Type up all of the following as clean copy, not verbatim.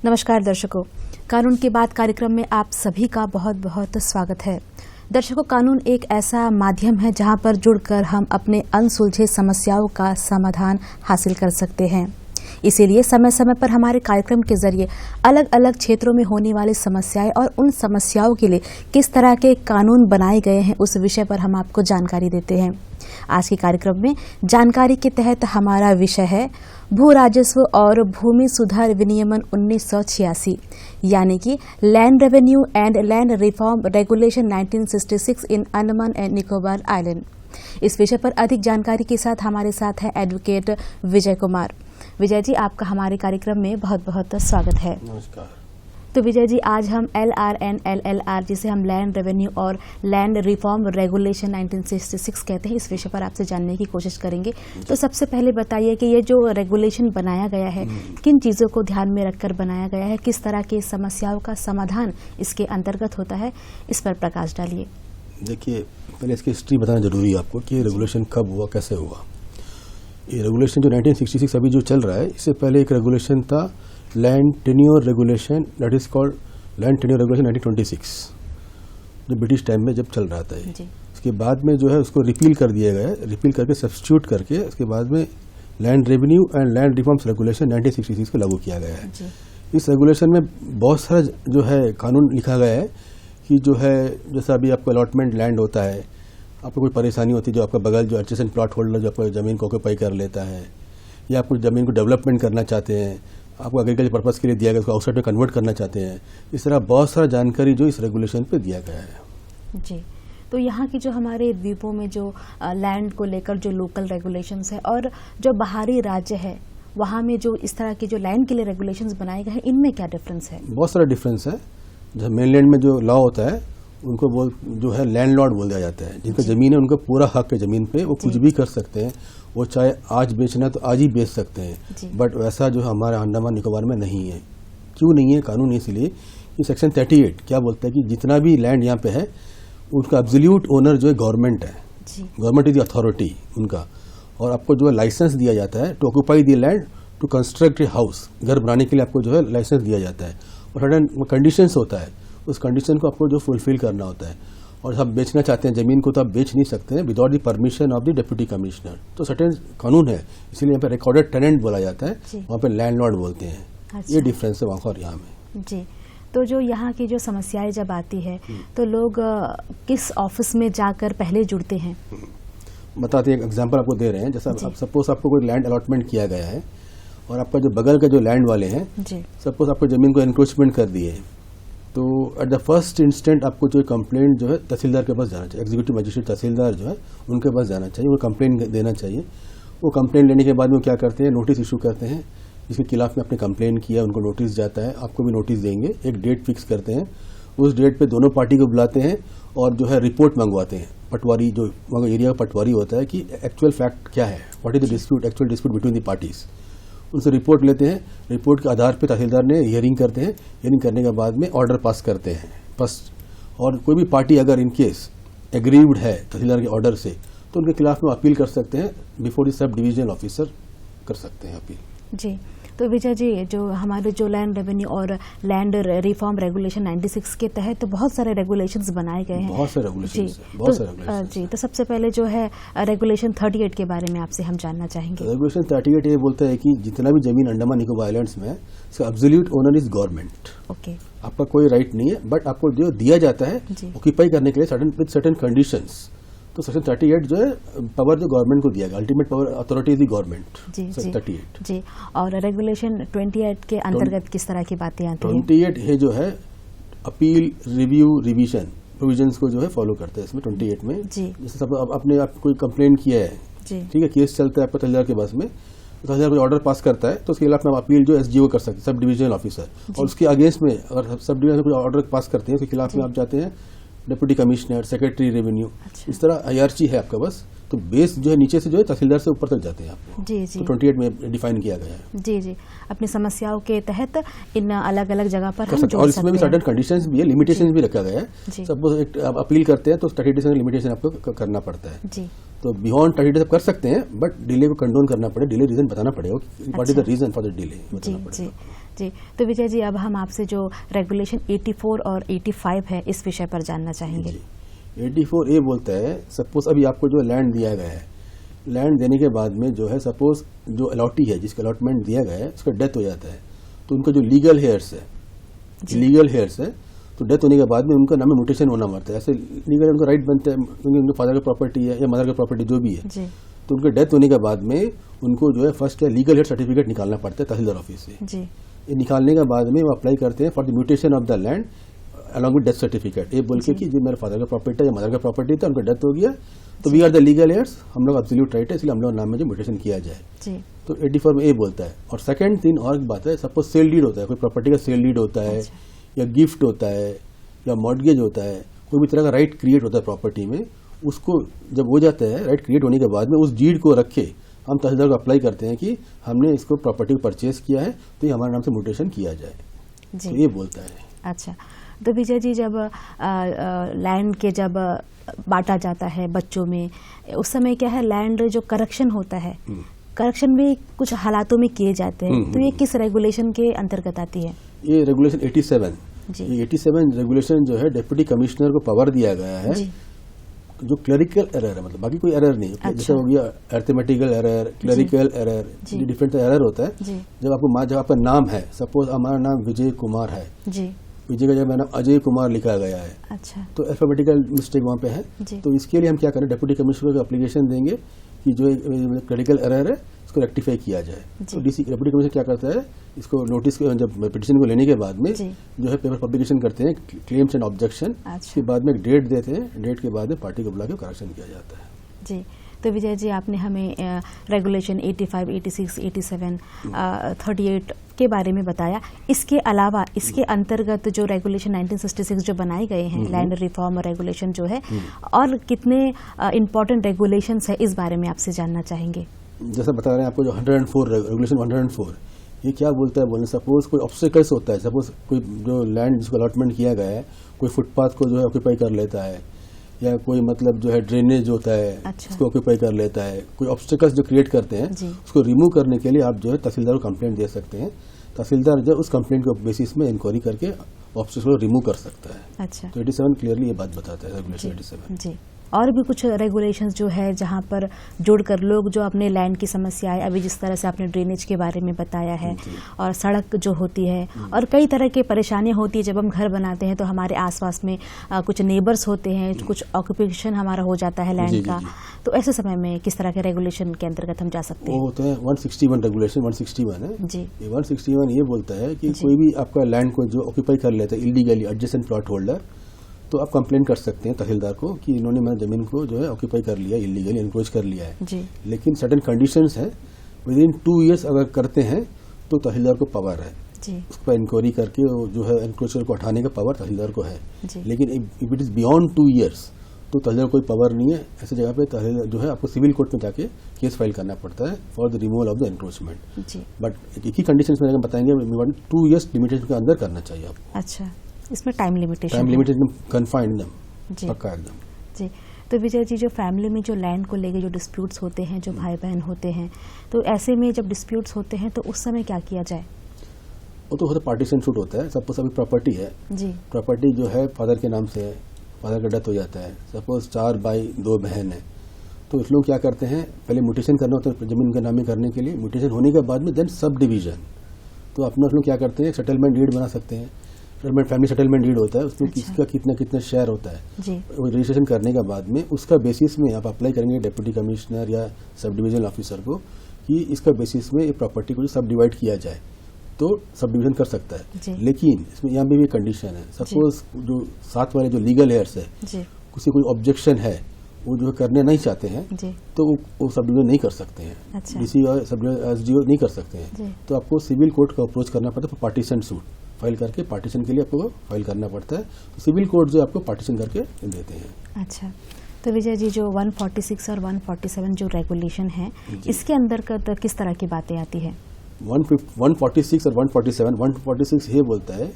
नमस्कार दर्शकों, कानून की बात कार्यक्रम में आप सभी का बहुत बहुत स्वागत है। दर्शकों, कानून एक ऐसा माध्यम है जहां पर जुड़कर हम अपने अनसुलझे समस्याओं का समाधान हासिल कर सकते हैं। इसीलिए समय समय पर हमारे कार्यक्रम के जरिए अलग अलग क्षेत्रों में होने वाली समस्याएं और उन समस्याओं के लिए किस तरह के कानून बनाए गए हैं उस विषय पर हम आपको जानकारी देते हैं। आज के कार्यक्रम में जानकारी के तहत हमारा विषय है भू राजस्व और भूमि सुधार विनियमन 1986 यानी कि land revenue and land reform regulation 1966 in Andaman and Nicobar island. इस विषय पर अधिक जानकारी के साथ हमारे साथ है एडवोकेट विजय कुमार। विजय जी, आपका हमारे कार्यक्रम में बहुत बहुत स्वागत है। नमस्कार। तो विजय जी, आज हम LRN LLR जिसे हम लैंड रेवेन्यू और लैंड रिफॉर्म रेगुलेशन 1966 कहते हैं, इस विषय पर आपसे जानने की कोशिश करेंगे। तो सबसे पहले बताइए कि ये जो रेगुलेशन बनाया गया है किन चीज़ों को ध्यान में रखकर बनाया गया है, किस तरह की समस्याओं का समाधान इसके अंतर्गत होता है, इस पर प्रकाश डालिए। देखिए, पहले इसकी हिस्ट्री बताना जरूरी है आपको कि रेगुलेशन कब हुआ, कैसे हुआ। ये रेगुलेशन जो 1966 अभी जो चल रहा है, इससे पहले एक रेगुलेशन था land tenure regulation, that is called land tenure regulation 1926, जो ब्रिटिश टाइम में जब चल रहा था। उसके बाद में जो है उसको रिपील कर दिया गया, रिपील करके सब्स्टिट्यूट करके उसके बाद में land revenue and land reforms regulation 1966 को लागू किया गया है। इस रेगुलेशन में बहुत सारा जो है कानून लिखा गया है कि जो है जैसा अभी आपको अलॉटमेंट लैंड होता है, आपको कोई परेशानी होती है जो आपका बगल जो एडजेसेंट प्लॉट होल्डर जो आपको ज़मीन को ऑक्यूपाई कर लेता है, या आप कुछ ज़मीन को डेवलपमेंट करना चाहते हैं, आपको एग्रीकल्चर पर्पज़ के लिए दिया गया, उसको आउटसाइड में कन्वर्ट करना चाहते हैं, इस तरह बहुत सारा जानकारी जो इस रेगुलेशन पे दिया गया है। जी, तो यहाँ की जो हमारे द्वीपों में जो लैंड को लेकर जो लोकल रेगुलेशंस है और जो बाहरी राज्य है वहाँ में जो इस तरह की जो लैंड के लिए रेगुलेशंस बनाए गए हैं, इनमें क्या डिफरेंस है? बहुत सारा डिफरेंस है। जो मेनलैंड में जो लॉ होता है उनको वो जो है लैंडलॉर्ड बोल दिया जाता है, जिनका ज़मीन है उनका पूरा हक है ज़मीन पे, वो कुछ भी कर सकते हैं, वो चाहे आज बेचना तो आज ही बेच सकते हैं। बट वैसा जो हमारे अंडमान निकोबार में नहीं है। क्यों नहीं है? कानून इसलिए कि सेक्शन 38 क्या बोलता है कि जितना भी लैंड यहाँ पे है उसका एब्सोल्यूट ओनर जो है गवर्नमेंट है, गवर्नमेंट इज द अथॉरिटी उनका, और आपको जो है लाइसेंस दिया जाता है to occupy the land to construct a house, घर बनाने के लिए आपको जो है लाइसेंस दिया जाता है, और सर्टेन कंडीशंस होता है, उस कंडीशन को आपको जो फुलफिल करना होता है। और आप बेचना चाहते हैं ज़मीन को तो आप बेच नहीं सकते हैं without the permission of the deputy commissioner. तो सर्टेन कानून है, इसीलिए यहाँ पे रिकॉर्डेड टेनेंट बोला जाता है, वहाँ पे लैंडलॉर्ड बोलते हैं। अच्छा। ये डिफरेंस है वहाँ और यहाँ में। जी, तो जो यहाँ की जो समस्याएं जब आती है तो लोग किस ऑफिस में जाकर पहले जुड़ते हैं? बताते हैं, एक एग्जाम्पल आपको दे रहे हैं। जैसा आप सपोज आपको कोई लैंड अलॉटमेंट किया गया है और आपका जो बगल का जो लैंड वाले हैं, सपोज आपको ज़मीन को एनक्रोचमेंट कर दिए, तो एट द फर्स्ट इंस्टेंट आपको जो कंप्लेंट जो है तहसीलदार के पास जाना चाहिए, एग्जीक्यूटिव मजिस्ट्रेट तहसीलदार जो है उनके पास जाना चाहिए, वो कंप्लेंट देना चाहिए। वो कंप्लेंट लेने के बाद वो क्या करते हैं, नोटिस इशू करते हैं, जिसके खिलाफ में आपने कंप्लेंट किया उनको नोटिस जाता है, आपको भी नोटिस देंगे, एक डेट फिक्स करते हैं, उस डेट पे दोनों पार्टी को बुलाते हैं और जो है रिपोर्ट मंगवाते हैं। पटवारी जो एरिया का पटवारी होता है कि एक्चुअल फैक्ट क्या है, what is the dispute, actual dispute between the parties, उनसे रिपोर्ट लेते हैं। रिपोर्ट के आधार पर तहसीलदार ने हियरिंग करते हैं, हियरिंग करने के बाद में ऑर्डर पास करते हैं फर्स्ट। और कोई भी पार्टी अगर इनकेस एग्रीव्ड है तहसीलदार के ऑर्डर से तो उनके खिलाफ में अपील कर सकते हैं, before the sub divisional officer कर सकते हैं अपील। जी, तो विजय जी, जो हमारे जो लैंड रेवेन्यू और लैंड रिफॉर्म रेगुलेशन 96 के तहत तो बहुत सारे रेगुलेशंस बनाए गए हैं। बहुत सारे रेगुलेशंस, जी, तो सबसे पहले जो है रेगुलेशन 38 के बारे में आपसे हम जानना चाहेंगे। रेगुलेशन 38 ये बोलता है कि जितना भी जमीन अंडमान निकोबार आइलैंड्स में है, इसका absolute owner is government. Okay, आपका कोई राइट नहीं है, बट आपको जो दिया जाता है ऑक्यूपाई करने के लिए सर्टेन कंडीशंस। तो सेक्शन 38 जो है पावर जो गवर्नमेंट को दिया गया, ultimate power authority is the government. जी, 38 जी। और रेगुलेशन 28 के अंतर्गत किस तरह की बातें आती हैं? 28 है जो है अपील, रिव्यू, रिवीजन प्रोविजंस को जो है फॉलो करते हैं इसमें 28 में। जैसे सब आपने कोई कंप्लेंट किया है, ठीक है, केस चलता है आपका तहसीलदार के पास में, तहसीलदार कोई ऑर्डर पास करता है तो उसके खिलाफ में अपील जो SGO कर सकते हैं, सब डिविजनल ऑफिसर, और उसके अगेंस्ट में अगर सब डिविजन कोई ऑर्डर पास करते हैं उसके खिलाफ में आप जाते हैं डिप्टी कमिश्नर, सेक्रेटरी रेवेन्यू। इस तरह हायरार्ची है आपका बस। तो बेस जो है नीचे से जो है तहसीलदार से ऊपर तक जाते हैं आपको। जी, तो 28 में डिफाइन किया गया है। जी, अपनी समस्याओं के तहत इन अलग अलग जगह पर हम जोड़ और इसमें भी सर्टेन कंडीशंस भी है, लिमिटेशंस भी रखा गया है। सपोज आप अपील करते हैं तो 30 डेज लिमिटेशन आपको करना पड़ता है। जी, तो बियॉन्ड 30 डेज आप कर सकते हैं, बट डिले को कंडोन करना पड़े, डिले रीजन बताना पड़ेगा, what is the reason for the delay. जी, जी, तो विजय जी अब हम आपसे जो रेगुलेशन 84 और 85 है इस विषय पर जानना चाहेंगे। 84 ये बोलता है, सपोज अभी आपको जो लैंड दिया गया है, लैंड देने के बाद में जो है सपोज जो अलॉटी है, जिसका अलॉटमेंट दिया गया है, उसका डेथ हो जाता है, तो उनका जो लीगल हेयर्स है, तो डेथ होने के बाद में उनका नाम में म्यूटेशन होना पड़ता है। ऐसे लीगल उनका राइट बनता है, क्योंकि उनके फादर का प्रॉपर्टी है या मदर का प्रॉपर्टी जो भी है, तो उनके डेथ होने के बाद में उनको जो है फर्स्ट क्या लीगल हेयर सर्टिफिकेट निकालना पड़ता है तहसीलदार ऑफिस से। ये निकालने के बाद में वो अप्लाई करते हैं for the mutation of the land along with death certificate, ये बोल के कि जो मेरे फादर का प्रॉपर्टी है या मदर का प्रॉपर्टी था, उनका डेथ हो गया, तो we are the legal heirs, हम लोग एब्सोल्यूट राइट है, इसलिए हम लोग नाम में जो म्यूटेशन किया जाए। तो 84 में ये बोलता है। और सेकंड थिंग और एक बात है, सपोज सेल डीड होता है, कोई प्रॉपर्टी का सेल डीड होता है या गिफ्ट होता है या मॉर्गेज होता है, कोई भी तरह का राइट क्रिएट होता है प्रॉपर्टी में, उसको जब हो जाता है राइट क्रिएट होने के बाद में उस डीड को रख के हम तहसीलदार को अप्लाई करते हैं कि हमने इसको प्रॉपर्टी को परचेज किया है, तो ये हमारे नाम से म्यूटेशन किया जाए। तो ये बोलता है। अच्छा, तो विजय जी जब लैंड के जब बांटा जाता है बच्चों में, उस समय क्या है लैंड जो करेक्शन होता है, करेक्शन भी कुछ हालातों में किए जाते हैं, तो ये किस रेगुलेशन के अंतर्गत आती है? ये रेगुलेशन 87 ये 87 रेगुलेशन जो है डिप्टी कमिश्नर को पावर दिया गया है, जो क्लरिकल एरर है, मतलब बाकी कोई एरर नहीं। अच्छा। जैसे हो गया arithmetical error, clerical error, different error होता है। जब आपका नाम है, सपोज हमारा नाम विजय कुमार है, विजय का जब मेरा नाम अजय कुमार लिखा गया है, अच्छा, तो अल्फाबेटिकल मिस्टेक वहाँ पे है, तो इसके लिए हम क्या करें, डिप्टी कमिश्नर को एप्लीकेशन देंगे कि जो क्लरिकल एरर है इसको रेक्टिफाई किया जाए। तो डिप्टी कमिश्नर क्या करता है, इसको नोटिस जब पिटीशन को लेने के बाद में जो है पेपर पब्लिकेशन करते हैं, क्लेम्स एंड ऑब्जेक्शन, के बाद में एक डेट देते हैं, डेट के बाद में पार्टी को बुला के करेक्शन किया जाता है। जी, तो विजय जी आपने हमें रेगुलेशन 85, 86, 87, 38 के बारे में बताया। इसके अलावा इसके अंतर्गत जो रेगुलेशन 1966 जो बनाए गए हैं, लैंड रिफॉर्म रेगुलेशन जो है, और कितने इम्पोर्टेंट रेगुलेशंस है इस बारे में आपसे जानना चाहेंगे। जैसा बता रहे हैं आपको, जो 104 रेगुलेशन 104 ये क्या बोलता है, बोलने सपोज कोई ऑब्स्टेकल्स होता है, सपोज कोई जो लैंड जिसको अलॉटमेंट किया गया है, कोई फुटपाथ को जो है ऑक्यूपाई कर लेता है, या कोई मतलब जो है ड्रेनेज होता है, अच्छा, उसको ऑक्यूपाई कर लेता है, कोई ऑब्स्टेकल्स जो क्रिएट करते हैं उसको रिमूव करने के लिए आप जो है तहसीलदार को कंप्लेंट दे सकते हैं। तहसीलदार जो उस कंप्लेंट के बेसिस में इंक्वायरी करके ऑब्स्टेकल को रिमूव कर सकता है। अच्छा, तो 87 क्लियरली ये बात बताता है रेगुलेशन 87। जी, और भी कुछ रेगुलेशंस जो है जहां पर जुड़कर लोग जो अपने लैंड की समस्याएं, अभी जिस तरह से आपने ड्रेनेज के बारे में बताया है, और सड़क जो होती है, और कई तरह की परेशानियां होती है जब हम घर बनाते हैं, तो हमारे आसपास में कुछ नेबर्स होते हैं, कुछ ऑक्यूपेशन हमारा हो जाता है लैंड का, तो ऐसे समय में किस तरह के रेगुलेशन के अंतर्गत हम जा सकते हैं? वो होता है 161 रेगुलेशन 161 है जी। 161 ये बोलता है कि कोई भी आपका लैंड को जो ऑक्यूपाई कर लेता है इलीगली एडजेसेंट प्लॉट होल्डर, तो आप कंप्लेंट कर सकते हैं तहसीलदार को कि इन्होंने मेरी जमीन को जो है ऑक्यूपाई कर लिया, इलीगली एनक्रोच कर लिया है जी। लेकिन सर्टेन कंडीशंस हैं, विद इन 2 years अगर करते हैं तो तहसीलदार को पावर है जी, उस पर इंक्वायरी करके जो है एनक्रोचर को हटाने का पावर तहसीलदार को है। लेकिन if it is beyond 2 years तो तहसीलदार कोई पावर नहीं है। ऐसी जगह पे तहसीलदार जो है आपको सिविल कोर्ट में जाके केस फाइल करना पड़ता है for the removal of the encroachment. But एक ही कंडीशन में बताएंगे 2 years लिमिटेशन के अंदर करना चाहिए आपको। अच्छा, इसमें टाइम लिमिटेशन कन्फाइंड पक्का एकदम जी। तो विजय जी जो फैमिली में जो लैंड को लेके जो डिस्प्यूट्स होते हैं, जो भाई बहन होते हैं, तो ऐसे में जब डिस्प्यूट्स होते हैं तो उस समय क्या किया जाए? वो तो पार्टीशन शूट होता है। सपोज अभी प्रॉपर्टी है जी, प्रॉपर्टी जो है फादर के नाम से है, फादर का डेथ हो जाता है, सपोज 4 भाई 2 बहन है, तो इस लोग क्या करते हैं, पहले म्यूटेशन करना होता है जमीन के नाम में करने के लिए, म्यूटेशन होने के बाद में देन सब डिवीजन, तो अपना लोग क्या करते हैं सेटलमेंट डीड बना सकते हैं। फैमिली सेटलमेंट डीड होता है, उसमें किसका कितना कितना शेयर होता है, रजिस्ट्रेशन करने के बाद में उसका बेसिस में आप अप्लाई करेंगे डिप्टी कमिश्नर या सब डिवीजन ऑफिसर को कि इसका बेसिस में ये प्रॉपर्टी को सब डिवाइड किया जाए, तो सब डिवीजन कर सकता है। लेकिन इसमें यहाँ भी कंडीशन है, सपोज जो साथ वाले जो लीगल हेयर्स है, किसी कोई ऑब्जेक्शन है, वो जो करने नहीं चाहते हैं, तो वो सब डिवीजन नहीं कर सकते हैं। अच्छा। डीसी और सब एसडीओ नहीं कर सकते हैं, तो आपको सिविल कोर्ट को अप्रोच करना पड़ता है, पार्टीशन सूट फाइल करके पार्टीशन के लिए आपको फाइल करना पड़ता है, तो सिविल कोर्ट जो आपको पार्टीशन करके देते हैं। अच्छा, तो विजय जी जो 146 और 147 जो रेगुलेशन है, इसके अंतर्गत किस तरह की बातें आती है? 146 और 147, 146 ये बोलता है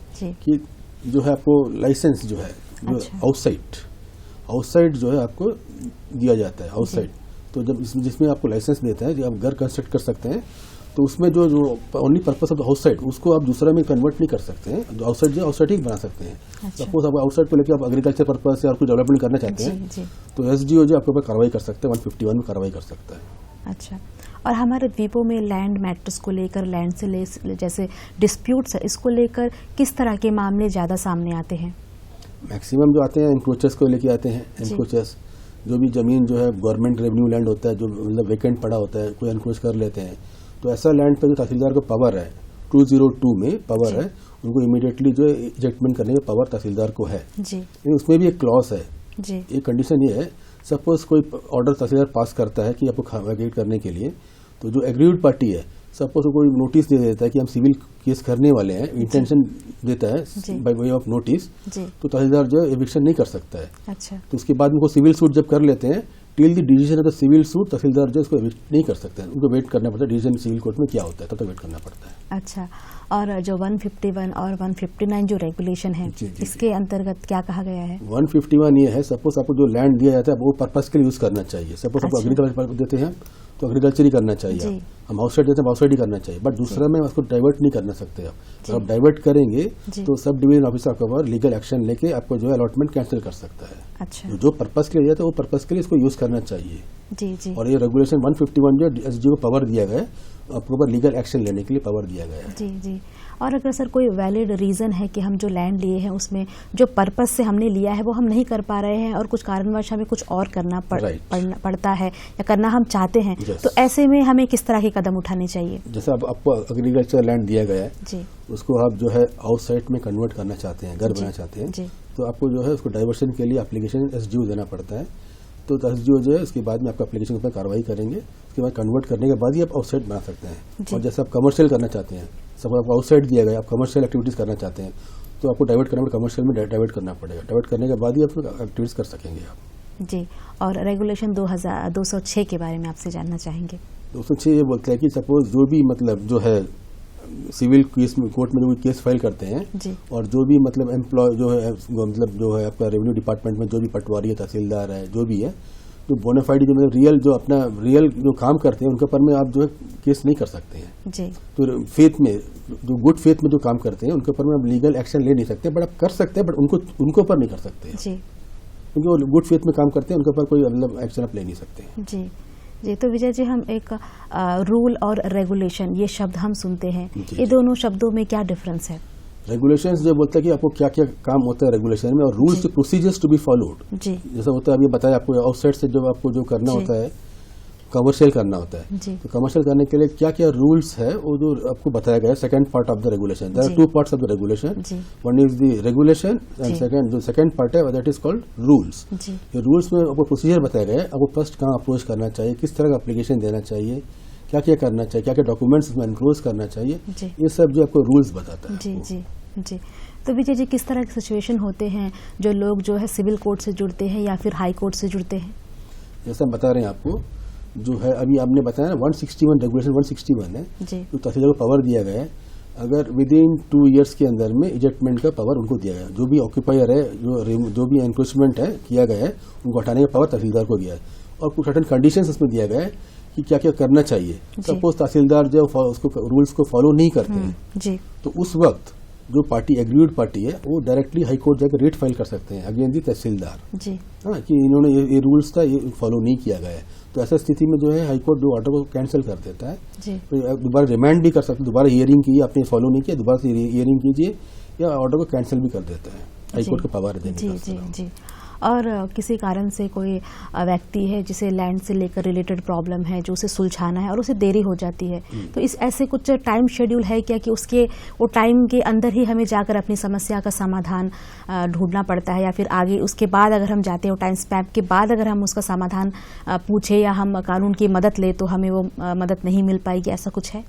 कि जो है आपको लाइसेंस जो है आउटसाइड जो है आपको दिया जाता है आउटसाइड, तो जब जिसमें आपको लाइसेंस देता है, जब आप घर कंस्ट्रक्ट कर सकते हैं, तो उसमें जो only purpose of the outside उसको आप दूसरा में कन्वर्ट नहीं कर सकते हैं। जो आउटसाइड जो आउटसाइड ही बना सकते हैं। सपोज आप आउटसाइड को लेकर आप एग्रीकल्चर पर्पस से और कुछ डेवलपमेंट करना चाहते हैं तो SDO जो आपके ऊपर कार्रवाई कर सकते हैं, 151 में कार्रवाई कर सकता है। अच्छा, और हमारे द्वीपों में लैंड मैटर्स को लेकर, लैंड से जैसे डिस्प्यूट्स है, इसको लेकर किस तरह के मामले ज़्यादा सामने आते हैं? मैक्सिमम जो आते हैं एनक्रोचर्स को लेके आते हैं। एनक्रोचर्स जो भी जमीन जो है गवर्नमेंट रेवेन्यू लैंड होता है, जो मतलब वेकेंट पड़ा होता है, कोई एनक्रोच कर लेते हैं, तो ऐसा लैंड पर जो तहसीलदार को पावर है 202 में पावर है, उनको इमीडिएटली जो इजेक्टमेंट करने की पावर तहसीलदार को है। उसमें भी एक क्लॉज है, एक कंडीशन ये है, सपोज कोई ऑर्डर तहसीलदार पास करता है कि आपको वैकेट करने के लिए, तो जो एग्रीड पार्टी है सपोज कोई नोटिस दे देता है कि हम सिविल केस करने वाले हैं, इंटेंशन देता है बाय वे ऑफ नोटिस, तो तहसीलदार जो है एविक्शन नहीं कर सकता है। अच्छा। तो उसके बाद में वो सिविल सूट जब कर लेते हैं, till the decision of the civil suit tehsildar जो इसको एविक्ट नहीं कर सकते हैं, उनको वेट करना पड़ता है डिसीजन सिविल कोर्ट में क्या होता है, तब तक वेट करना पड़ता है। अच्छा, और जो 151 और 159 जो रेगुलेशन है इसके अंतर्गत क्या कहा गया है? 151 ये है, सपोज आपको जो लैंड दिया जाता है वो पर्पस के लिए यूज करना चाहिए। सपोज आपको एग्रीकल्चर देते हैं तो एग्रीकल्चर ही करना चाहिए, हम हाउस साइड देते हैं हाउस साइड ही करना चाहिए, बट दूसरा में उसको डाइवर्ट नहीं करना सकते आप। अगर आप डाइवर्ट करेंगे तो सब डिवीजन ऑफिसर आपके ऊपर लीगल एक्शन लेके आपको जो है अलॉटमेंट कैंसिल कर सकता है। अच्छा। जो पर्पस के लिए जाता है वो पर्पस के लिए इसको यूज करना चाहिए। जी। और ये रेगुलेशन 151 जो SDO को पावर दिया गया है, आपके ऊपर लीगल एक्शन लेने के लिए पावर दिया गया है। जी। और अगर सर कोई वैलिड रीजन है कि हम जो लैंड लिए हैं उसमें जो पर्पस से हमने लिया है वो हम नहीं कर पा रहे हैं और कुछ कारणवश हमें कुछ और करना पड़ता है या करना हम चाहते हैं, तो ऐसे में हमें किस तरह के कदम उठाने चाहिए? जैसे आपको एग्रीकल्चर लैंड दिया गया है, उसको आप जो है हाउस साइट में कन्वर्ट करना चाहते हैं, घर बनाना चाहते हैं, तो आपको जो है उसको डाइवर्शन के लिए एप्लीकेशन SDO देना पड़ता है। तो SDO जो है उसके बाद में आपका एप्लीकेशन के ऊपर कार्रवाई करेंगे, उसके बाद कन्वर्ट करने के बाद ही आप आउटसाइड बना सकते हैं। और जैसे आप कमर्शियल करना चाहते हैं, सब आपको आउटसाइड दिया गया, आप कमर्शियल एक्टिविटीज करना चाहते हैं, तो आपको डाइवर्ट करना पड़ेगा, कमर्शियल में डाइवर्ट करना पड़ेगा। डाइवर्ट करने के बाद ही आप एक्टिविटीज कर सकेंगे आप। जी, और रेगुलेशन 206 के बारे में आपसे जानना चाहेंगे। 206 ये बोलता है कि सपोज जो भी मतलब जो है सिविल केस में कोर्ट में जो भी केस फाइल करते हैं और जो भी मतलब एम्प्लॉय जो है मतलब जो है आपका रेवेन्यू डिपार्टमेंट में जो भी पटवारी है, तहसीलदार है, जो भी है, जो बोनाफाइड जो मतलब रियल जो अपना रियल जो काम करते हैं उनके ऊपर में आप जो है केस नहीं कर सकते हैं। जी। तो फेथ में जो गुड फेथ में जो काम करते हैं उनके ऊपर में आप लीगल एक्शन ले नहीं सकते, बट आप कर सकते हैं, बट उनको ऊपर नहीं कर सकते क्योंकि वो गुड फेथ में काम करते हैं, उनके ऊपर कोई मतलब एक्शन आप ले नहीं सकते। जी, तो विजय जी, हम एक रूल और रेगुलेशन ये शब्द हम सुनते हैं, ये दोनों शब्दों में क्या डिफरेंस है? रेगुलेशंस जो बोलता है कि आपको क्या क्या काम होता है रेगुलेशन में, और rules procedures to be followed. जैसा होता है अभी बताया आपको आउटसाइड से जब आपको जो करना होता है कमर्शियल करना होता है, तो कमर्शियल करने के लिए क्या क्या रूल्स है वो जो आपको बताया गया है second part of the regulation. There are two parts of the regulation, one is the regulation and जो सेकंड पार्ट है दैट इज कॉल्ड रूल्स। ये रूल्स में आपको प्रोसीजर बताया गया है, आपको फर्स्ट कहाँ अप्रोच करना चाहिए, किस तरह का एप्लीकेशन देना चाहिए, क्या क्या करना चाहिए, क्या क्या डॉक्यूमेंट्स उसमें एनक्लोज करना चाहिए, ये सब जो आपको रूल्स बताता है। जी, तो विजय जी, किस तरह के सिचुएशन होते हैं जो लोग जो है सिविल कोर्ट से जुड़ते हैं या फिर हाई कोर्ट से जुड़ते हैं? जैसा हम बता रहे हैं आपको, जो है अभी आपने बताया ना 161 रेगुलेशन 161 है, तो तहसीलदार को पावर दिया गया है, अगर विद इन 2 years के अंदर में इजेक्टमेंट का पावर उनको दिया गया। जो भी ऑक्यूपायर है, जो भी एनक्रोचमेंट है किया गया है, उनको हटाने का पावर तहसीलदार को दिया है, और कुछ सर्टेन कंडीशंस उसमें दिया गया है कि क्या क्या करना चाहिए। सपोज तहसीलदार जो उसको रूल्स को फॉलो नहीं करते हैं, तो उस वक्त जो पार्टी एग्रीड पार्टी है वो डायरेक्टली हाई कोर्ट जाकर रेट फाइल कर सकते हैं अगेंस्ट दी तहसीलदार, हाँ, कि इन्होंने ये रूल्स था ये फॉलो नहीं किया गया है। तो ऐसा स्थिति में जो है हाई कोर्ट जो ऑर्डर को कैंसिल कर देता है, तो दोबारा रिमांड भी कर सकते, दोबारा हियरिंग कीजिए, आपने फॉलो नहीं किया दोबारा से हियरिंग कीजिए, या ऑर्डर को कैंसिल भी कर देता है, हाई कोर्ट को पावर देने का। और किसी कारण से कोई व्यक्ति है जिसे लैंड से लेकर रिलेटेड प्रॉब्लम है, जो उसे सुलझाना है और उसे देरी हो जाती है, तो इस ऐसे कुछ टाइम शेड्यूल है क्या कि उसके वो टाइम के अंदर ही हमें जाकर अपनी समस्या का समाधान ढूंढना पड़ता है, या फिर आगे उसके बाद अगर हम जाते हैं टाइम स्पैन के बाद अगर हम उसका समाधान पूछे या हम कानून की मदद ले तो हमें वो मदद नहीं मिल पाएगी, ऐसा कुछ है?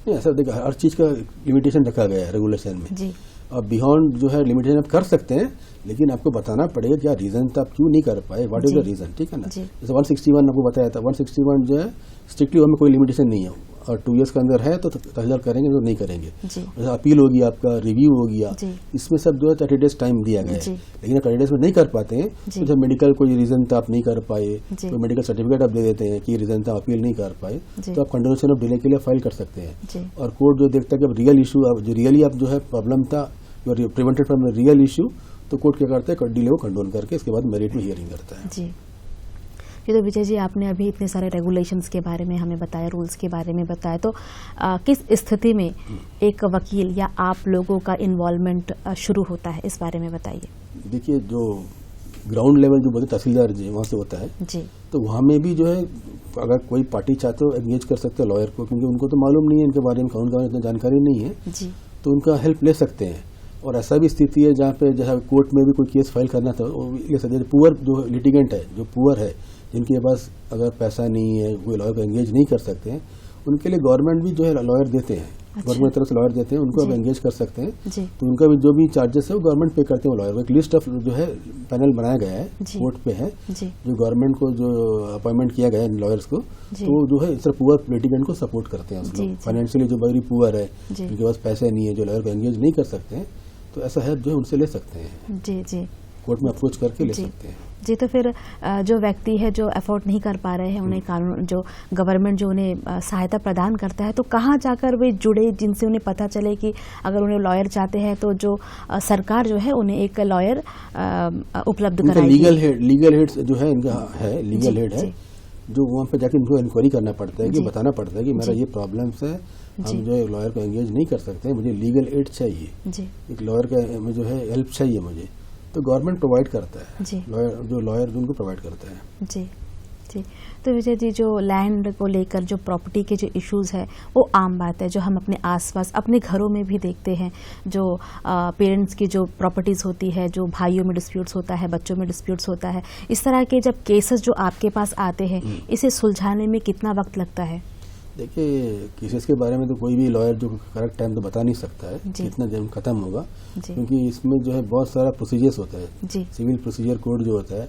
ऐसा देखा, हर चीज का लिमिटेशन रखा गया है रेगुलेशन में जी। अब बियॉन्ड जो है लिमिटेशन आप कर सकते हैं, लेकिन आपको बताना पड़ेगा क्या रीजन था, आप क्यों नहीं कर पाए, व्हाट इज द रीजन, ठीक है ना। जैसे 161 आपको बताया था, 161 जो है स्ट्रिक्टली हमें कोई लिमिटेशन नहीं है, और 2 इयर्स के अंदर है तो तहसीलदार करेंगे, तो नहीं करेंगे। जी। जैसे अपील होगी, आपका रिव्यू हो गया, इसमें सब जो है 30 डेज टाइम दिया गया है। लेकिन 30 डेज में नहीं कर पाते हैं तो जब मेडिकल कोई रीजन था आप नहीं कर पाए, तो मेडिकल सर्टिफिकेट आप दे देते हैं कि रीजन था अपील नहीं कर पाए, तो आप कंटिन्यूएशन ऑफ डिले के लिए फाइल कर सकते हैं। और कोर्ट जो देखता है कि अब रियल इशू, जो रियली आप जो है प्रॉब्लम था, प्रिवेंटेड फ्रॉम रियल इशू, तो कोर्ट क्या करता है, डिले को कंडोन करके इसके बाद मेरिट में हियरिंग करता है। जी। ये तो विजय जी आपने अभी इतने सारे रेगुलेशंस के बारे में हमें बताया, रूल्स के बारे में बताया, तो किस स्थिति में एक वकील या आप लोगों का इन्वॉल्वमेंट शुरू होता है, इस बारे में बताइए। देखिए, जो ग्राउंड लेवल जो बोलते तहसीलदार जी वहाँ से होता है जी, तो वहाँ में भी जो है अगर कोई पार्टी चाहते हो एंगेज कर सकते हैं लॉयर को, क्योंकि उनको तो मालूम नहीं है इनके बारे में, कानून के बारे में इतनी जानकारी नहीं है जी, तो उनका हेल्प ले सकते हैं। और ऐसा भी स्थिति है जहाँ पे जैसा कोर्ट में भी कोई केस फाइल करना था वो ले सकते हैं। पुअर जो लिटिगेंट है, जो पुअर है, जिनके पास अगर पैसा नहीं है, कोई लॉयर को एंगेज नहीं कर सकते हैं, उनके लिए गवर्नमेंट भी जो है लॉयर देते हैं। गवर्नमेंट तरफ से लॉयर देते हैं, उनको आप एंगेज कर सकते हैं। तो उनका भी जो भी चार्जेस है वो गवर्नमेंट पे करते हैं। लॉयर को एक लिस्ट ऑफ जो है पैनल बनाया गया है, कोर्ट पे है, जो गवर्नमेंट को जो अपॉइंटमेंट किया गया है लॉयर्स को, तो जो है इस तरह पुअर लिटिगेंट को सपोर्ट करते हैं। उसको फाइनेंशियली जो वेरी पुअर है, जिनके पास पैसे नहीं है, जो लॉयर को एंगेज नहीं कर सकते हैं, तो ऐसा हेल्प जो है उनसे ले सकते हैं। जी जी, कोर्ट में अप्रोच करके ले सकते हैं। जी, तो फिर जो व्यक्ति है जो अफोर्ड नहीं कर पा रहे हैं, उन्हें कानून जो गवर्नमेंट जो उन्हें सहायता प्रदान करता है, तो कहाँ जाकर वे जुड़े जिनसे उन्हें पता चले कि अगर उन्हें लॉयर चाहते हैं तो जो सरकार जो है उन्हें एक लॉयर उपलब्ध कराएगी। लीगल हेड जो है इनका है, लीगल हेड है, जो वहाँ पे जाके इनको इंक्वायरी करना पड़ता है कि बताना पड़ता है कि मेरा ये प्रॉब्लम्स है, हम जो है लॉयर को एंगेज नहीं कर सकते, मुझे लीगल एड चाहिए, एक लॉयर का जो है हेल्प चाहिए मुझे, तो गवर्नमेंट प्रोवाइड करता है, लॉयर उनको प्रोवाइड करता है। जी जी। तो विजय जी, जो लैंड को लेकर जो प्रॉपर्टी के जो इश्यूज है वो आम बात है, जो हम अपने आसपास अपने घरों में भी देखते हैं। जो पेरेंट्स की जो प्रॉपर्टीज होती है, जो भाइयों में डिस्प्यूट्स होता है, बच्चों में डिस्प्यूट्स होता है, इस तरह के जब केसेस जो आपके पास आते हैं, इसे सुलझाने में कितना वक्त लगता है? देखिए, केसेस के बारे में तो कोई भी लॉयर जो करेक्ट टाइम तो बता नहीं सकता है कितना टाइम खत्म होगा, क्योंकि इसमें जो है बहुत सारा प्रोसीजर्स होता है। सिविल प्रोसीजर कोड जो होता है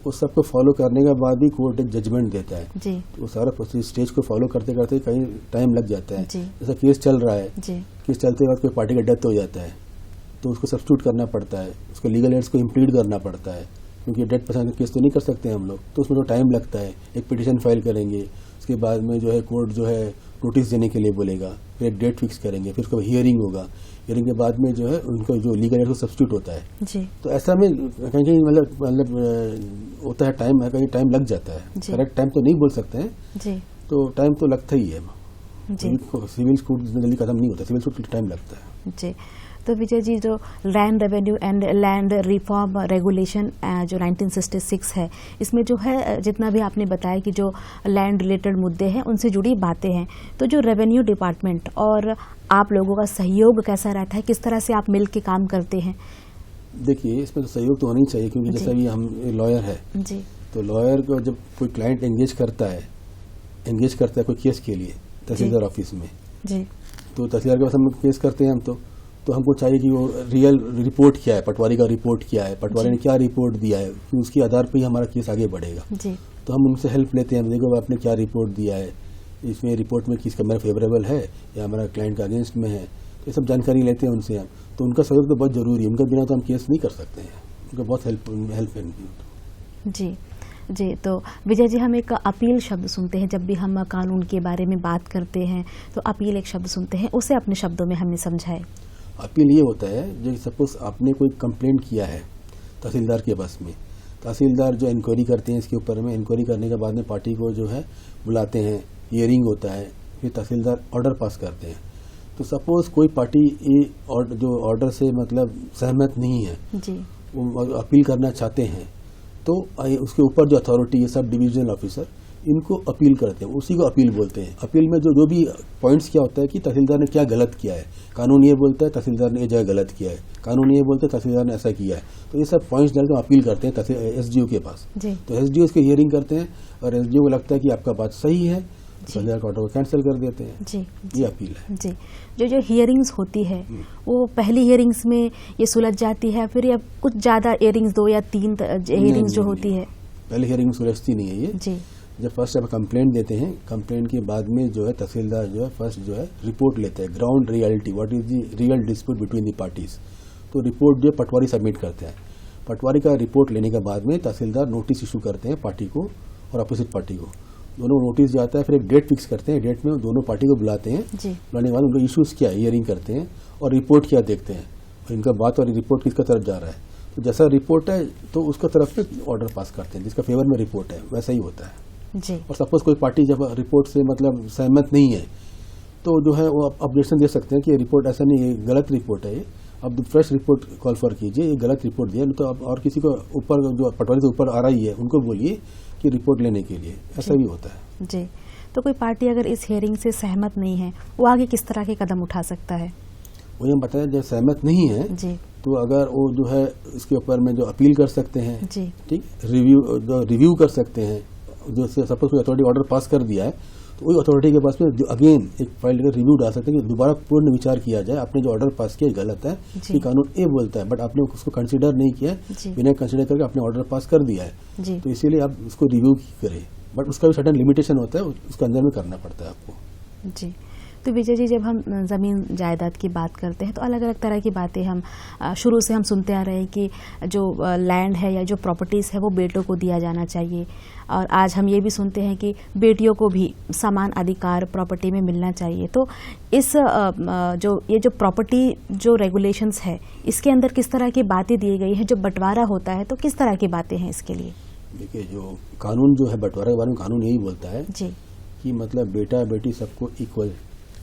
उस सबको फॉलो करने के बाद भी कोर्ट एक जजमेंट देता है। तो वो सारा स्टेज को फॉलो करते करते कहीं टाइम लग जाता है। जैसा केस चल रहा है, केस चलते बाद कोई पार्टी का डेथ हो जाता है तो उसको सब्स्टिट्यूट करना पड़ता है, उसको लीगल एड्स को इम्प्लीड करना पड़ता है, क्योंकि डेथ पर्सन केस तो नहीं कर सकते हम लोग, तो उसमें तो टाइम लगता है। एक पिटीशन फाइल करेंगे, उसके बाद में जो है कोर्ट जो है नोटिस देने के लिए बोलेगा, फिर एक डेट फिक्स करेंगे, फिर उसका हियरिंग होगा, हियरिंग के बाद में जो है उनको जो लीगल एड सब्स्टिट्यूट होता है जी। तो ऐसा में कहीं कहीं मतलब होता है टाइम, कहीं टाइम लग जाता है। करेक्ट टाइम तो नहीं बोल सकते हैं जी, तो टाइम तो लगता ही है। सिविल सूट जल्दी खत्म नहीं होता, सिविल सूट टाइम लगता है जी। तो विजय जी, जो land revenue and land reform regulation जो 1966 है, इसमें जो है जितना भी आपने बताया कि जो लैंड रिलेटेड मुद्दे हैं उनसे जुड़ी बातें हैं, तो जो रेवेन्यू डिपार्टमेंट और आप लोगों का सहयोग कैसा रहता है, किस तरह से आप मिल के काम करते हैं? देखिए, इसमें तो सहयोग तो होना ही चाहिए, क्योंकि जैसा भी हम लॉयर है जी, तो लॉयर को जब कोई क्लाइंट एंगेज करता है कोई केस के लिए तहसीलदार ऑफिस में जी, तो तहसीलदार के पास हम केस करते हैं हम तो हमको चाहिए कि वो रियल रिपोर्ट क्या है, पटवारी का रिपोर्ट क्या है, पटवारी ने क्या रिपोर्ट दिया है, उसके आधार पर ही हमारा केस आगे बढ़ेगा जी। तो हम उनसे हेल्प लेते हैं, देखो आपने क्या रिपोर्ट दिया है, इसमें रिपोर्ट में किसका मेरा फेवरेबल है या हमारा क्लाइंट का अगेंस्ट में है, तो ये सब जानकारी लेते हैं उनसे हम। तो उनका सहयोग तो बहुत जरूरी है, उनके बिना तो हम केस नहीं कर सकते हैं, उनका बहुत हेल्प है जी जी। तो विजय जी, हम एक अपील शब्द सुनते हैं जब भी हम कानून के बारे में बात करते हैं, तो अपील एक शब्द सुनते हैं, उसे अपने शब्दों में हमें समझाएं। अपील ये होता है, जो सपोज आपने कोई कंप्लेंट किया है तहसीलदार के पास में, तहसीलदार जो इंक्वायरी करते हैं इसके ऊपर में, इंक्वायरी करने के बाद में पार्टी को जो है बुलाते हैं, हियरिंग होता है, फिर तहसीलदार ऑर्डर पास करते हैं। तो सपोज कोई पार्टी जो ऑर्डर से मतलब सहमत नहीं है जी, वो अपील करना चाहते हैं, तो उसके ऊपर जो अथॉरिटी है, सब डिविजनल ऑफिसर, इनको अपील करते हैं, उसी को अपील बोलते हैं। अपील में जो भी पॉइंट्स क्या होता है कि तहसीलदार ने क्या गलत किया है, कानून ये बोलता है तहसीलदार ने ये जगह गलत किया है, कानून ये बोलता है तहसीलदार ने ऐसा किया है, तो ये सब पॉइंट्स डालकर अपील करते हैं एसडीओ के पास जी। तो एसडीओ इसकी हियरिंग करते हैं और एसडीओ को लगता है कि आपका बात सही है, तहसीलदार का ऑर्डर को कैंसिल कर देते हैं जी। ये अपील है जी। जो हियरिंग्स होती है वो पहली हियरिंग्स में ये सुलझ जाती है, फिर या कुछ ज्यादा हियरिंग्स 2 या 3 हियरिंग्स जो होती है? पहली हियरिंग सुलझती नहीं है ये जी। जब फर्स्ट आप कंप्लेंट देते हैं, कंप्लेंट के बाद में जो है तहसीलदार जो है फर्स्ट जो है रिपोर्ट लेते हैं, ground reality, what is the real dispute between the parties. तो रिपोर्ट जो पटवारी सबमिट करते हैं। पटवारी का रिपोर्ट लेने के बाद में तहसीलदार नोटिस इशू करते हैं पार्टी को और अपोजिट पार्टी को। दोनों नोटिस जाता है, फिर एक डेट फिक्स करते हैं, डेट में दोनों पार्टी को बुलाते हैं। बुलाने के बाद उनका इशूज क्या हियरिंग करते हैं और रिपोर्ट क्या देखते हैं, और इनका बात और रिपोर्ट किसका तरफ जा रहा है। तो जैसा रिपोर्ट है तो उसका तरफ में ऑर्डर पास करते हैं, जिसका फेवर में रिपोर्ट है वैसा ही होता है जी। और सपोज कोई पार्टी जब रिपोर्ट से मतलब सहमत नहीं है तो जो है वो ऑब्जेक्शन दे सकते हैं कि ये रिपोर्ट ऐसा नहीं है, गलत रिपोर्ट है ये, अब फ्रेश रिपोर्ट कॉल फॉर कीजिए, ये गलत रिपोर्ट दिया, तो अब और किसी को ऊपर जो पटवारी से ऊपर आ रही है उनको बोलिए कि रिपोर्ट लेने के लिए, ऐसा भी होता है जी। तो कोई पार्टी अगर इस हियरिंग से सहमत नहीं है, वो आगे किस तरह के कदम उठा सकता है? वही हम बताया, जब सहमत नहीं है जी, तो अगर वो जो है इसके ऊपर में जो अपील कर सकते हैं जी, ठीक, रिव्यू कर सकते हैं। जो सपोज कोई अथॉरिटी ऑर्डर पास कर दिया है तो वही अथॉरिटी के पास में अगेन एक फाइल लेकर रिव्यू डाल सकते हैं कि दोबारा पूर्ण विचार किया जाए, आपने जो ऑर्डर पास किया गलत है, कि कानून ए बोलता है बट आपने उसको कंसीडर नहीं किया, बिना कंसीडर करके आपने ऑर्डर पास कर दिया है, तो इसीलिए आप उसको रिव्यू करें, बट उसका भी सर्टेन लिमिटेशन होता है, उसके अंदर में करना पड़ता है आपको जी। तो विजय जी, जब हम ज़मीन जायदाद की बात करते हैं तो अलग अलग तरह की बातें हम शुरू से हम सुनते आ रहे हैं कि जो लैंड है या जो प्रॉपर्टीज़ है वो बेटों को दिया जाना चाहिए, और आज हम ये भी सुनते हैं कि बेटियों को भी समान अधिकार प्रॉपर्टी में मिलना चाहिए। तो इस जो प्रॉपर्टी जो रेगुलेशंस है इसके अंदर किस तरह की बातें दी गई हैं? जो बंटवारा होता है तो किस तरह की बातें हैं इसके लिए? देखिए, जो कानून जो है बंटवारे के बारे में कानून यही बोलता है जी कि मतलब बेटा बेटी सबको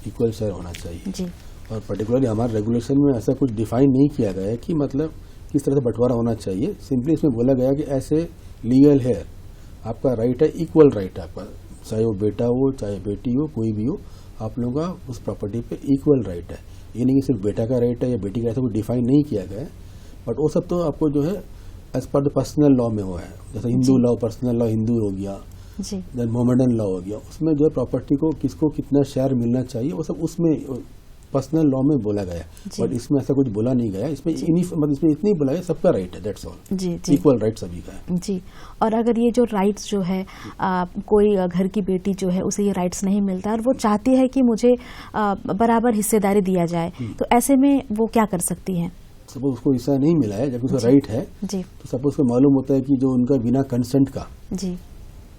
इक्वल शेयर होना चाहिए जी। और पर्टिकुलरली हमारे रेगुलेशन में ऐसा कुछ डिफाइन नहीं किया गया है कि मतलब किस तरह से बंटवारा होना चाहिए। सिंपली इसमें बोला गया कि ऐसे लीगल है, आपका राइट है, इक्वल राइट है आपका, चाहे वो बेटा हो चाहे बेटी हो, कोई भी हो, आप लोगों का उस प्रॉपर्टी पे इक्वल राइट है। ये नहीं कि सिर्फ बेटा का राइट है या बेटी का राइट है, वो डिफाइन नहीं किया गया है, बट वो सब तो आपको जो है as per the personal law में हुआ है। जैसे Hindu law, personal law Hindu हो गया, देन मोहम्मदन लॉ हो गया, उसमें जो है प्रॉपर्टी को किसको कितना शेयर मिलना चाहिए वो सब उसमें पर्सनल लॉ में बोला गया, बट इसमें ऐसा कुछ बोला नहीं गया। इसमें इसमें इतनी बोला है सबका राइट है, दैट्स ऑल, इक्वल राइट सभी का है जी। और अगर ये जो राइट्स जो है कोई घर की बेटी जो है उसे ये राइट्स नहीं मिलता और वो चाहती है कि मुझे बराबर हिस्सेदारी दिया जाए, तो ऐसे में वो क्या कर सकती हैं? सपोज उसको हिस्सा नहीं मिला है, जब उसका राइट है जी, तो सपोज को मालूम होता है कि जो उनका बिना कंसेंट का जी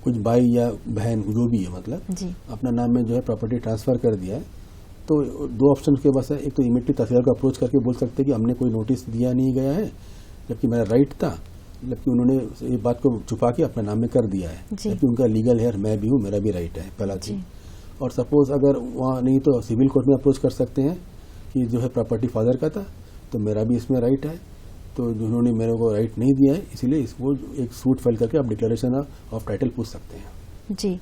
कुछ भाई या बहन जो भी है मतलब जी अपना नाम में जो है प्रॉपर्टी ट्रांसफर कर दिया है, तो दो ऑप्शन के पास है। एक तो इमीडिएटली तहसीलदार को अप्रोच करके बोल सकते हैं कि हमने कोई नोटिस दिया नहीं गया है, जबकि मेरा राइट था, जबकि उन्होंने ये बात को छुपा के अपने नाम में कर दिया है, जबकि उनका लीगल है, मैं भी हूँ, मेरा भी राइट है, पहला चीज। और सपोज अगर वहाँ नहीं तो सिविल कोर्ट में अप्रोच कर सकते हैं कि जो है प्रॉपर्टी फादर का था तो मेरा भी इसमें राइट है, तो उन्होंने मेरे को राइट नहीं दिया है, इसलिए इसको एक सूट फाइल करके आप डिक्लेरेशन ऑफ टाइटल पूछ सकते हैं जी।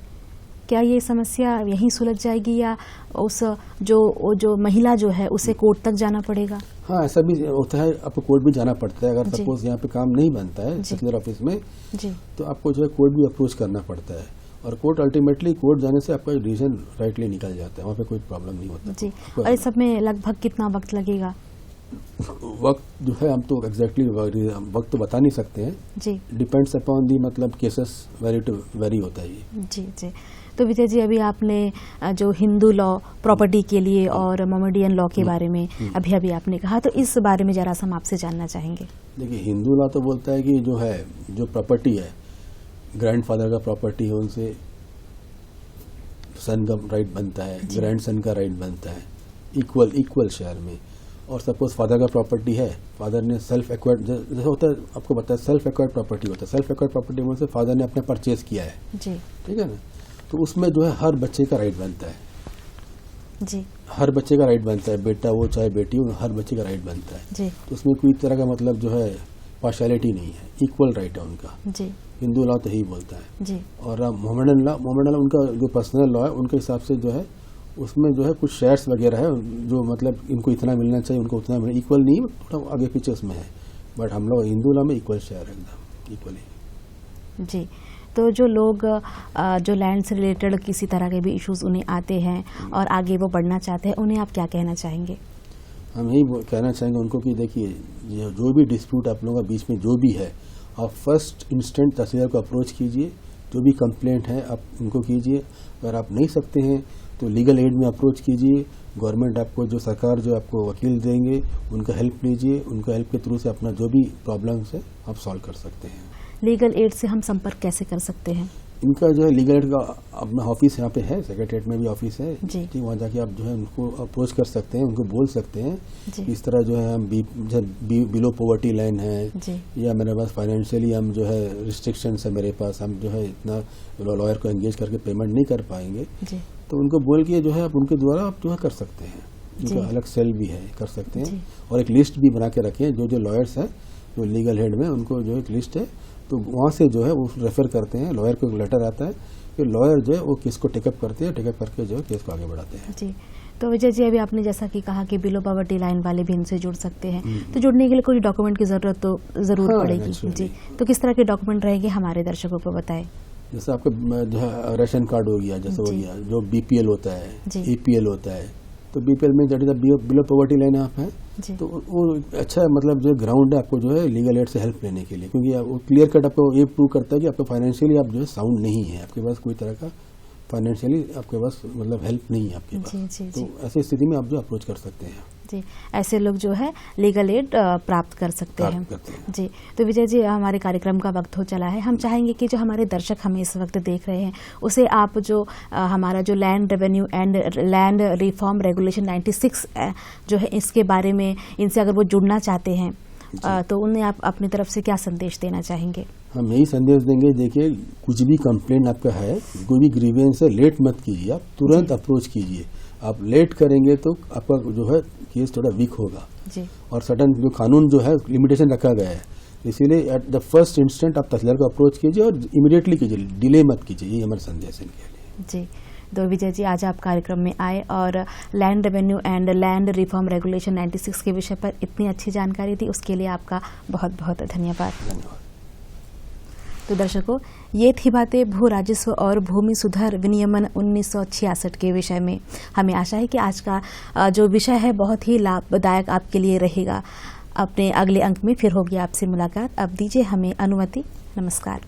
क्या ये समस्या यहीं सुलझ जाएगी या उस जो महिला जो है उसे कोर्ट तक जाना पड़ेगा? हाँ, ऐसा भी होता है, आपको कोर्ट भी जाना पड़ता है। अगर सपोज यहाँ पे काम नहीं बनता है तहसीलदार ऑफिस में जी, तो आपको जो है कोर्ट भी अप्रोच करना पड़ता है, और कोर्ट अल्टीमेटली कोर्ट जाने से आपका डिसीजन राइटली निकल जाता है, वहाँ पे कोई प्रॉब्लम नहीं होता जी। और इस सब में लगभग कितना वक्त लगेगा? वक्त जो है हम तो एग्जैक्टली वक्त तो बता नहीं सकते हैं जी, डिपेंड्स अपॉन दी मतलब केसेस वेरी होता है ये जी जी। तो विजय जी, अभी आपने जो हिंदू लॉ प्रॉपर्टी के लिए और मोहम्मदियन लॉ के बारे में अभी आपने कहा, तो इस बारे में जरा सा हम आपसे जानना चाहेंगे। देखिए, हिंदू लॉ तो बोलता है कि जो है जो प्रॉपर्टी है ग्रैंडफादर का प्रॉपर्टी है, उनसे सन का राइट बनता है, ग्रैंड सन का राइट बनता है इक्वल शेयर में। और सपोज फादर का प्रॉपर्टी है, फादर ने सेल्फ एक्वायर्ड, जैसे होता है आपको पता है सेल्फ एक्वायर्ड प्रॉपर्टी होता है, सेल्फ एक्वायर्ड प्रॉपर्टी में से फादर ने अपने परचेज किया है जी, ठीक है ना, तो उसमें जो है हर बच्चे का राइट बनता है जी, हर बच्चे का राइट बनता है, बेटा हो चाहे बेटी हो, हर बच्चे का राइट बनता है जी। तो उसमें कोई तरह का मतलब जो है पार्शियलिटी नहीं है, इक्वल राइट है उनका जी, हिंदू लॉ तो यही बोलता है जी। और मोहम्मदन लॉ उनका जो पर्सनल लॉ है उनके हिसाब से जो है उसमें जो है कुछ शेयर्स वगैरह है जो मतलब इनको इतना मिलना चाहिए, उनको उतना मिलना, इक्वल नहीं, थोड़ा आगे पीछे उसमें है, बट हम लोग हिंदू लॉ में इक्वल शेयर है, एकदम इक्वली जी। तो जो लोग जो लैंड से रिलेटेड किसी तरह के भी इश्यूज उन्हें आते हैं और आगे वो बढ़ना चाहते हैं, उन्हें आप क्या कहना चाहेंगे? हम यही कहना चाहेंगे उनको कि देखिए जो भी डिस्प्यूट आप लोगों के बीच में जो भी है, आप फर्स्ट इंस्टेंट तहसीलदार को अप्रोच कीजिए, जो भी कंप्लेंट है आप उनको कीजिए। अगर आप नहीं सकते हैं तो लीगल एड में अप्रोच कीजिए। गवर्नमेंट आपको जो सरकार जो आपको वकील देंगे उनका हेल्प लीजिए, उनका हेल्प के थ्रू से अपना जो भी प्रॉब्लम्स है आप सॉल्व कर सकते हैं। लीगल एड से हम संपर्क कैसे कर सकते हैं? इनका जो है लीगल एड का अपना ऑफिस यहाँ पे है, सेक्रेटरीट में भी ऑफिस है जी। ठीक, वहाँ जाके आप जो है उनको अप्रोच कर सकते हैं, उनको बोल सकते हैं इस तरह जो है हम बिलो पॉवर्टी लाइन है जी। या मेरे पास फाइनेंशियली हम जो है रिस्ट्रिक्शंस है मेरे पास, हम जो है इतना लॉयर को एंगेज करके पेमेंट नहीं कर पाएंगे जी। तो उनको बोल के जो है आप उनके द्वारा आप जो है कर सकते हैं। उनका अलग सेल भी है, कर सकते हैं। और एक लिस्ट भी बना के रखें, जो लॉयर्स हैं जो लीगल हेड में उनको जो एक लिस्ट है तो वहाँ से जो है वो रेफर करते हैं, लॉयर को एक लेटर आता है, फिर लॉयर जो है वो केस को टेकअप करते हैं, टेकअप करके जो है केस को आगे बढ़ाते हैं। जी। तो विजय जी, अभी आपने जैसा कि कहा कि बिलो पॉवर्टी लाइन वाले भी इनसे जुड़ सकते हैं, तो जुड़ने के लिए कोई डॉक्यूमेंट की जरूरत तो जरूर पड़ेगी जी। तो किस तरह के डॉक्यूमेंट रहेंगे हमारे दर्शकों को बताएं। जैसे आपका जो है राशन कार्ड हो गया, जैसे हो गया जो बीपीएल होता है, ईपीएल होता है, तो बीपीएल में that is below poverty line आप है तो वो अच्छा मतलब जो ग्राउंड है आपको जो है लीगल एड से हेल्प लेने के लिए, क्योंकि वो क्लियर कट आपको ये प्रूव करता है कि आपको फाइनेंशियली आप जो है साउंड नहीं है, आपके पास कोई तरह का फाइनेंशियली आपके पास मतलब हेल्प नहीं है आपके पास। तो ऐसी स्थिति में आप जो अप्रोच कर सकते हैं जी। ऐसे लोग जो है लीगल एड प्राप्त कर सकते हैं जी। तो विजय जी, हमारे कार्यक्रम का वक्त हो चला है। हम चाहेंगे कि जो हमारे दर्शक हमें इस वक्त देख रहे हैं उसे आप जो हमारा जो land revenue and land reform regulation 96 जो है इसके बारे में इनसे अगर वो जुड़ना चाहते हैं तो उन्हें आप अपनी तरफ से क्या संदेश देना चाहेंगे? हम यही संदेश देंगे, देखिए कुछ भी कंप्लेंट आपका है, कोई भी ग्रीवेंस है, लेट मत कीजिए, आप तुरंत अप्रोच कीजिए। आप लेट करेंगे तो आपका जो है केस थोड़ा वीक होगा जी। और सडन जो कानून जो है लिमिटेशन रखा गया है, इसीलिए एट द फर्स्ट इंस्टेंट आप तहसीलदार को अप्रोच कीजिए और इमीडिएटली कीजिए, डिले मत कीजिए। ये हमारा संदेश है इनके लिए जी। तो विजय जी, आज आप कार्यक्रम में आए और land revenue and land reform regulation 96 के विषय पर इतनी अच्छी जानकारी दी, उसके लिए आपका बहुत बहुत धन्यवाद। तो दर्शकों, ये थी बातें भू राजस्व और भूमि सुधार विनियमन 1966 के विषय में। हमें आशा है कि आज का जो विषय है बहुत ही लाभदायक आपके लिए रहेगा। अपने अगले अंक में फिर होगी आपसे मुलाकात। अब दीजिए हमें अनुमति। नमस्कार।